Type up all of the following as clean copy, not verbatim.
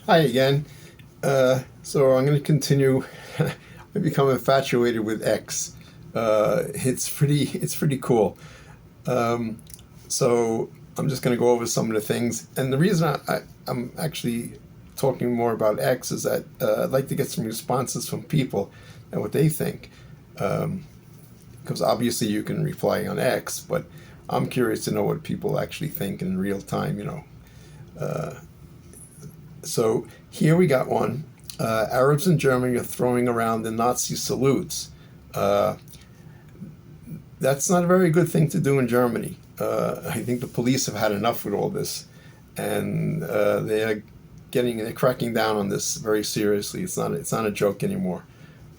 Hi again. So I'm going to continue. I become infatuated with X. It's pretty cool. Um, so I'm just going to go over some of the things. And the reason I'm actually talking more about X is that I'd like to get some responses from people and what they think. Um, because obviously you can reply on X, but I'm curious to know what people actually think in real time. Uh, So here we got one. Arabs in Germany are throwing around the Nazi salutes. Uh, that's not a very good thing to do in Germany. I think the police have had enough with all this, and they're cracking down on this very seriously. It's not a joke anymore.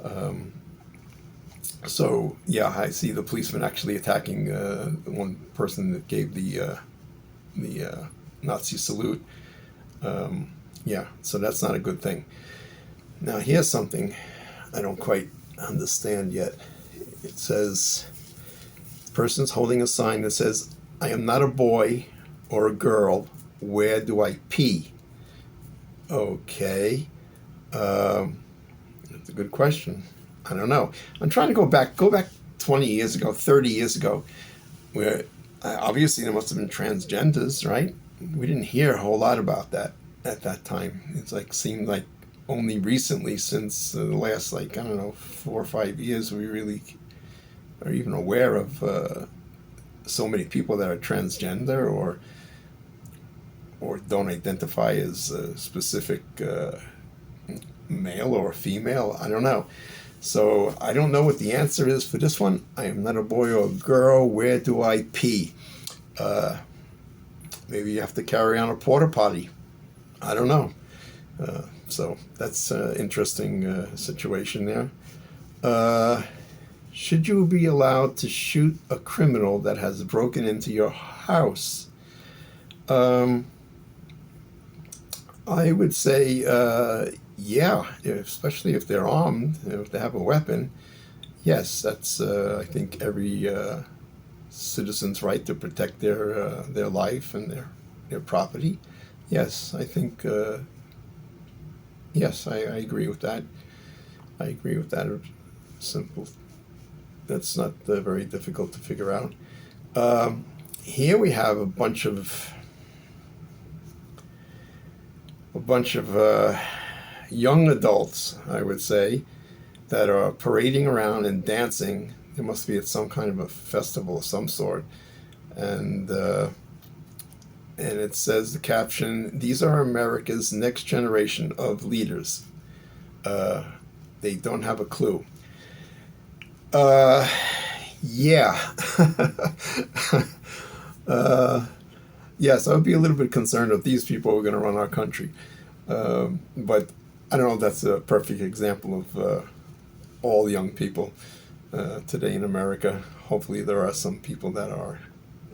Um, so yeah, I see the policeman actually attacking one person that gave the Nazi salute. Um, yeah, so that's not a good thing. Now, here's something I don't quite understand yet. It says, the person's holding a sign that says, I am not a boy or a girl. Where do I pee? Okay. Um, that's a good question. I don't know. I'm trying to go back 20 years ago, 30 years ago, where obviously there must have been transgenders, right? We didn't hear a whole lot about that at that time. It's like seemed like only recently, since the last, like, I don't know, 4 or 5 years, we really are even aware of so many people that are transgender or don't identify as a specific male or female. I don't know. So I don't know what the answer is for this one. I am not a boy or a girl. Where do I pee? Uh, Maybe you have to carry on a porta potty. I don't know. So that's an interesting situation there. Uh, should you be allowed to shoot a criminal that has broken into your house? Um, I would say, yeah, especially if they're armed, if they have a weapon. Yes, that's, I think, every citizen's right to protect their life and their property. Yes, I think, yes, I agree with that. I agree with that. Simple. That's not very difficult to figure out. Um, Here we have a bunch of young adults, I would say, that are parading around and dancing. There must be at some kind of a festival of some sort, and and it says the caption: "These are America's next generation of leaders." Uh, they don't have a clue. Uh, yeah. uh, yes, I would be a little bit concerned if these people were going to run our country. But I don't know if that's a perfect example of all young people today in America. Hopefully, there are some people that are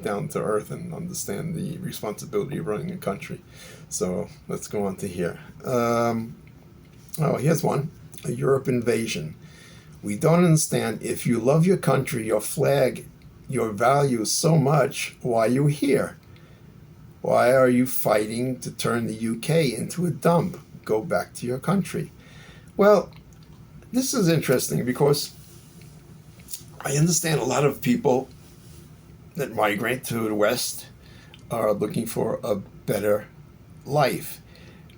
down to earth and understand the responsibility of running a country. So let's go on to here. Oh, here's one: a Europe invasion. We don't understand. If you love your country, your flag, your values so much, why are you here? Why are you fighting to turn the UK into a dump? Go back to your country. Well, this is interesting because I understand a lot of people that migrate to the West are looking for a better life.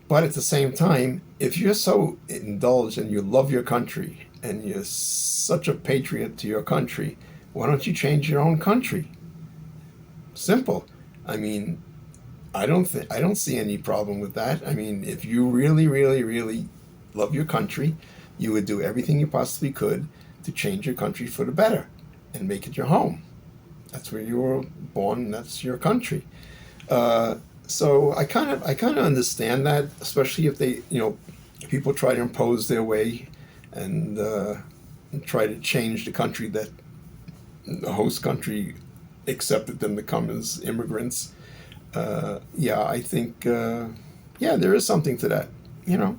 But at the same time, if you're so indulged and you love your country and you're such a patriot to your country, why don't you change your own country? Simple. I mean, I don't see any problem with that. I mean, if you really, really, really love your country, you would do everything you possibly could to change your country for the better and make it your home. That's where you were born. And that's your country. Uh, so I kind of understand that, especially if people try to impose their way and try to change the country that the host country accepted them to come as immigrants. Yeah, I think, yeah, there is something to that. You know,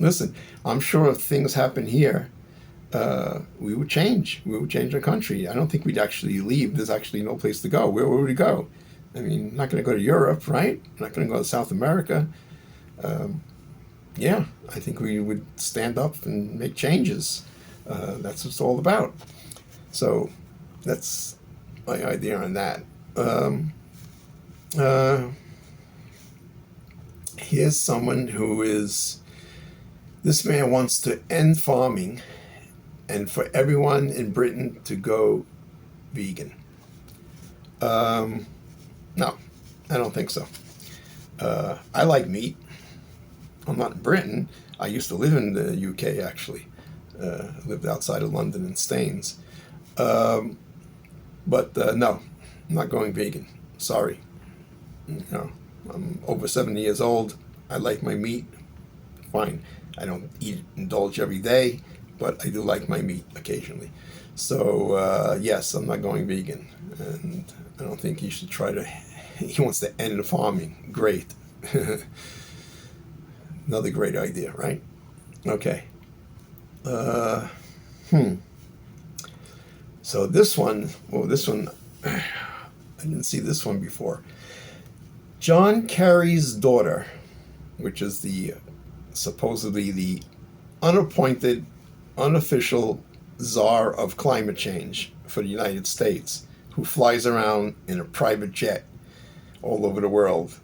Listen, I'm sure if things happen here, we would change. We would change our country. I don't think we'd actually leave. There's actually no place to go. Where would we go? I mean, not going to go to Europe, right? Not going to go to South America. Um, yeah, I think we would stand up and make changes. That's what it's all about. So that's my idea on that. Um, uh, Here's someone who is, this man wants to end farming and for everyone in Britain to go vegan. Um, no, I don't think so. I like meat. I'm not in Britain. I used to live in the UK actually. I lived outside of London in Staines. Um, but no, I'm not going vegan. Sorry. You know, I'm over 70 years old. I like my meat. Fine. I don't indulge every day, but I do like my meat occasionally. So yes, I'm not going vegan, and I don't think he should try to. He wants to end the farming. Great. Another great idea, right? Okay. Uh, hmm. So this one, I didn't see this one before. John Kerry's daughter, which is the supposedly the unappointed, unofficial czar of climate change for the United States, who flies around in a private jet all over the world,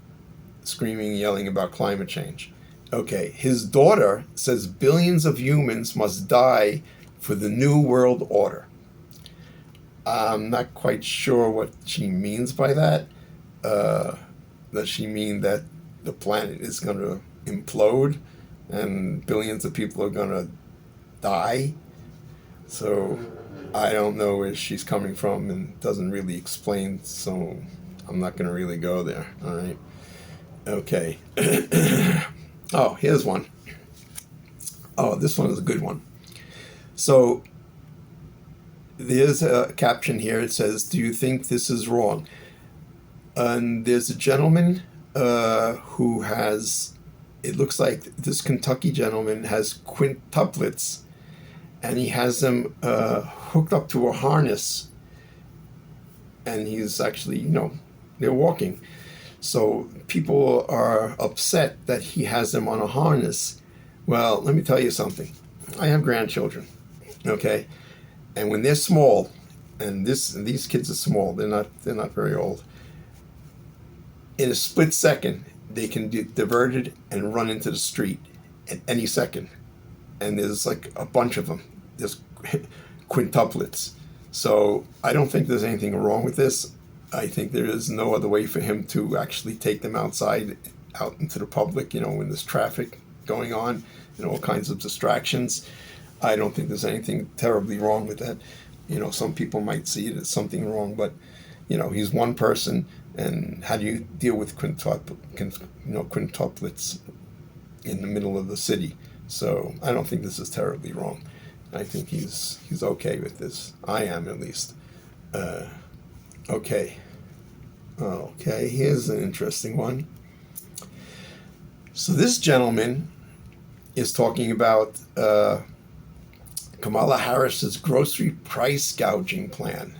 screaming and yelling about climate change. Okay, his daughter says billions of humans must die for the new world order. I'm not quite sure what she means by that. Uh, does she mean that the planet is going to implode and billions of people are going to die? So I don't know where she's coming from and doesn't really explain, so I'm not going to really go there. All right. Okay. Oh, here's one. Oh, this one is a good one. So there's a caption here. It says, "Do you think this is wrong?" And there's a gentleman who has, it looks like this Kentucky gentleman has quintuplets, and he has them hooked up to a harness, and he's actually, they're walking. So people are upset that he has them on a harness. Well, let me tell you something. I have grandchildren, okay? And when they're small, and these kids are small, they're not very old. In a split second, they can get diverted and run into the street at any second. And there's like a bunch of them. There's quintuplets. So I don't think there's anything wrong with this. I think there is no other way for him to actually take them outside, out into the public, when there's traffic going on and all kinds of distractions. I don't think there's anything terribly wrong with that. Some people might see it as something wrong, but, he's one person, and how do you deal with quintuplets in the middle of the city? So I don't think this is terribly wrong. I think he's okay with this. I am, at least. Okay. Okay, here's an interesting one. So this gentleman is talking about Kamala Harris's grocery price gouging plan.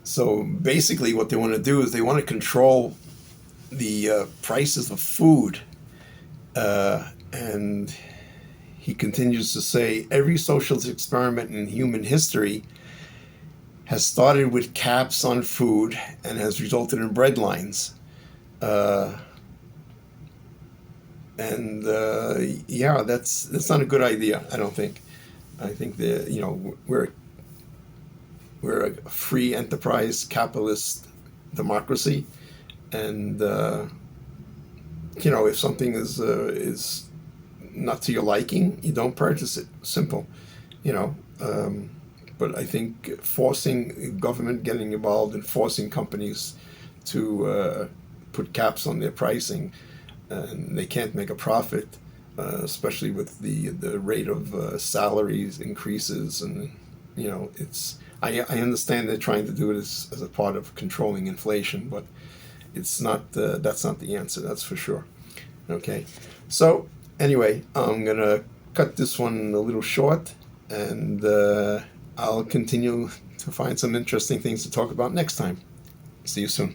So basically what they want to do is they want to control the prices of food. And he continues to say, every socialist experiment in human history has started with caps on food and has resulted in breadlines. Yeah, that's not a good idea, I don't think. I think that, we're a free enterprise capitalist democracy, and if something is not to your liking, you don't purchase it. Simple, But I think forcing government getting involved and forcing companies to put caps on their pricing, and they can't make a profit, especially with the rate of salaries increases, and it's. I understand they're trying to do it as a part of controlling inflation, but it's not. That's not the answer. That's for sure. Okay, so anyway, I'm gonna cut this one a little short, and I'll continue to find some interesting things to talk about next time. See you soon.